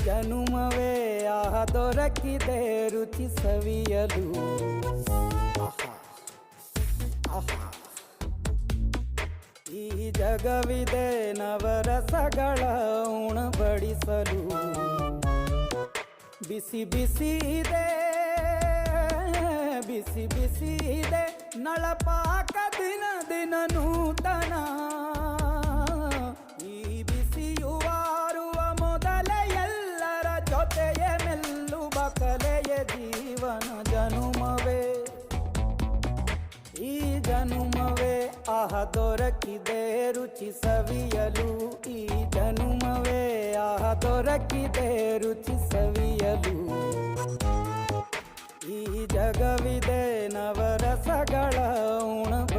ಜನುಮವೇ ಆಹ ದೊರಕಿದೆ ರುಚಿ ಸವಿಯಲು. ಈ ಜಗವಿದೆ ನವರಸಗಳ ಉಣಬಡಿಸಲು. ಬಿಸಿ ಬಿಸಿ ಇದೆ ಬಿಸಿ ಬಿಸಿ ಇದೆ ನಳಪಾಕ ದಿನ ದಿನ ನೂತನ. ಈ ಬಿಸಿಯುವಾರುವ ಮೊದಲೇ ಎಲ್ಲರ ಜೊತೆಯೇ ಮೆಲ್ಲುವ ಕಲೆಯ ಜೀವನ ಜನುಮವೇ. ಈ ಜನುಮವೇ ಆಹ ದೊರಕಿದೆ ರುಚಿ ಸವಿಯಲು. ಈ ಜನುಮವೇ ಆಹ ದೊರಕಿದೆ ರುಚಿ ಸವಿಯಲು. ಈ ಜಗವಿದೆ ನವರಸಗಳ ಉಣಬಡಿಸಲು.